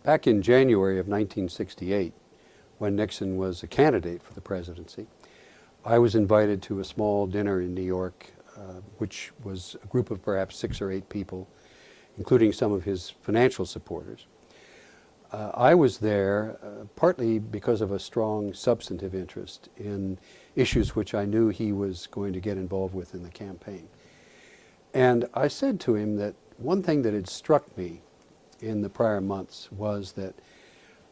Back in January of 1968, when Nixon was a candidate for the presidency, I was invited to a small dinner in New York, which was a group of perhaps 6 or 8 people, including some of his financial supporters. I was there partly because of a strong substantive interest in issues which I knew he was going to get involved with in the campaign. And I said to him that one thing that had struck me in the prior months was that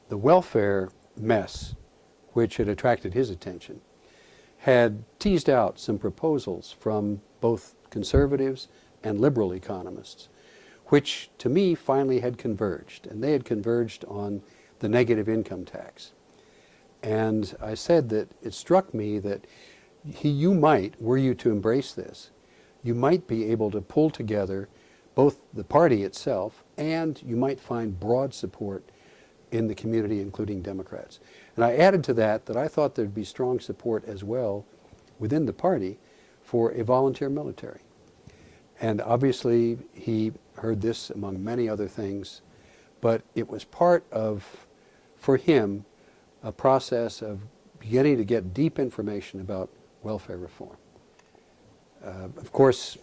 the welfare mess, which had attracted his attention, had teased out some proposals from both conservatives and liberal economists, which to me finally had converged. And they had converged on the negative income tax. And I said that it struck me that you might, were you to embrace this, you might be able to pull together both the party itself and you might find broad support in the community, including Democrats. And I added to that that I thought there'd be strong support as well within the party for a volunteer military. And obviously he heard this among many other things, but it was part of, for him, a process of beginning to get deep information about welfare reform. Of course,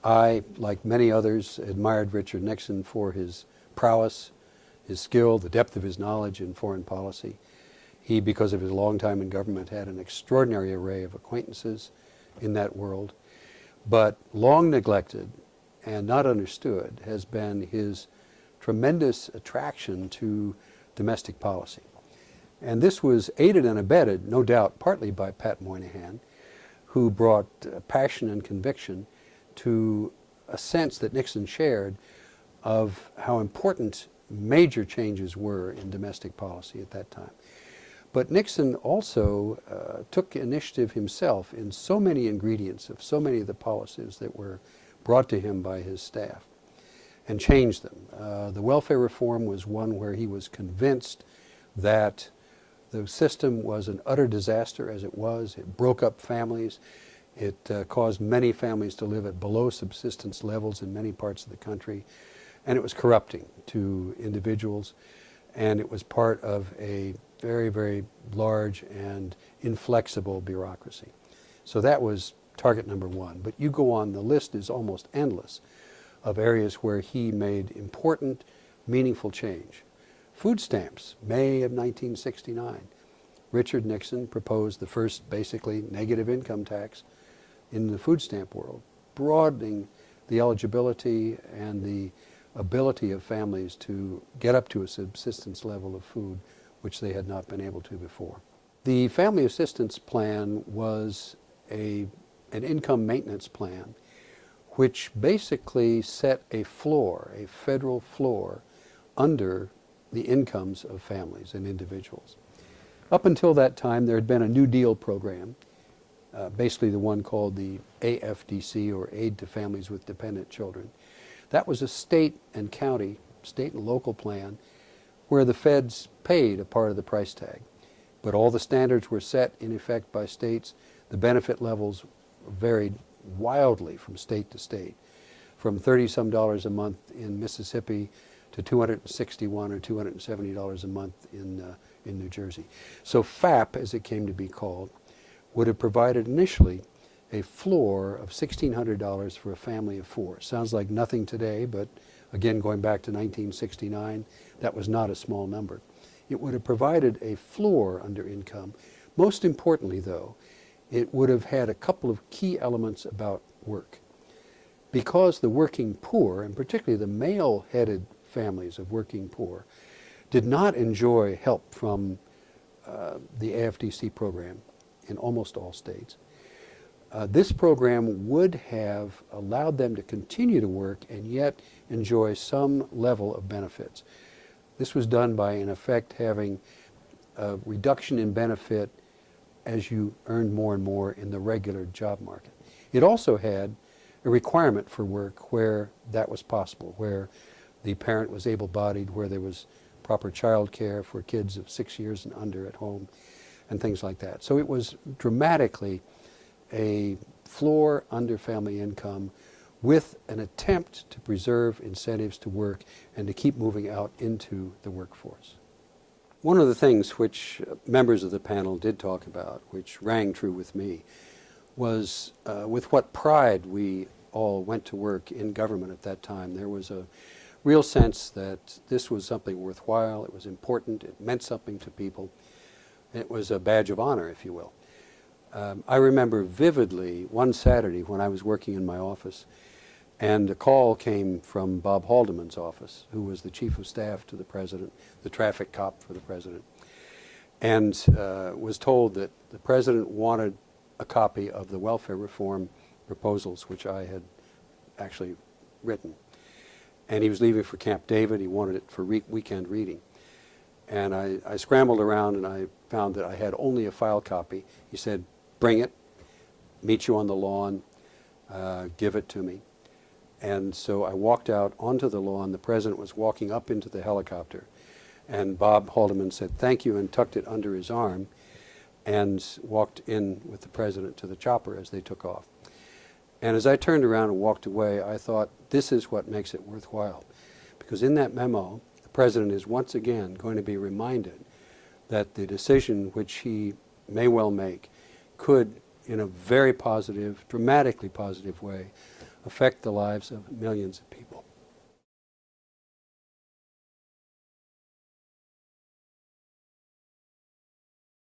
I, like many others, admired Richard Nixon for his prowess, his skill, the depth of his knowledge in foreign policy. He, because of his long time in government, had an extraordinary array of acquaintances in that world. But long neglected and not understood has been his tremendous attraction to domestic policy. And this was aided and abetted, no doubt, partly by Pat Moynihan, who brought passion and conviction to a sense that Nixon shared of how important major changes were in domestic policy at that time. But Nixon also took initiative himself in so many ingredients of so many of the policies that were brought to him by his staff and changed them. The welfare reform was one where he was convinced that the system was an utter disaster as it was. It broke up families. It caused many families to live at below subsistence levels in many parts of the country. And it was corrupting to individuals. And it was part of a very, very large and inflexible bureaucracy. So that was target number one. But you go on, the list is almost endless of areas where he made important, meaningful change. Food stamps, May of 1969. Richard Nixon proposed the first basically negative income tax in the food stamp world, broadening the eligibility and the ability of families to get up to a subsistence level of food which they had not been able to before. The family assistance plan was an income maintenance plan which basically set a floor, a federal floor, under the incomes of families and individuals. Up until that time, there had been a New Deal program, basically the one called the AFDC, or Aid to Families with Dependent Children. That was a state and county, state and local plan where the feds paid a part of the price tag. But all the standards were set in effect by states. The benefit levels varied wildly from state to state, from $30-some a month in Mississippi to $261 or $270 a month in New Jersey. So FAP, as it came to be called, would have provided initially a floor of $1,600 for a family of 4. Sounds like nothing today, but again, going back to 1969, that was not a small number. It would have provided a floor under income. Most importantly, though, it would have had a couple of key elements about work. Because the working poor, and particularly the male-headed families of working poor, did not enjoy help from the AFDC program in almost all states, this program would have allowed them to continue to work and yet enjoy some level of benefits. This was done by, in effect, having a reduction in benefit as you earned more and more in the regular job market. It also had a requirement for work where that was possible, where the parent was able-bodied, where there was proper child care for kids of 6 years and under at home, and things like that. So it was dramatically a floor under family income with an attempt to preserve incentives to work and to keep moving out into the workforce. One of the things which members of the panel did talk about, which rang true with me, was with what pride we all went to work in government at that time. There was a real sense that this was something worthwhile, it was important, it meant something to people. It was a badge of honor, if you will. I remember vividly one Saturday when I was working in my office, and a call came from Bob Haldeman's office, who was the chief of staff to the president, the traffic cop for the president, and was told that the president wanted a copy of the welfare reform proposals, which I had actually written. And he was leaving for Camp David. He wanted it for weekend reading. And I scrambled around and I found that I had only a file copy. He said, bring it, meet you on the lawn, give it to me. And so I walked out onto the lawn. The president was walking up into the helicopter. And Bob Haldeman said, thank you, and tucked it under his arm and walked in with the president to the chopper as they took off. And as I turned around and walked away, I thought, this is what makes it worthwhile. Because in that memo, the president is once again going to be reminded that the decision which he may well make could, in a very positive, dramatically positive way, affect the lives of millions of people.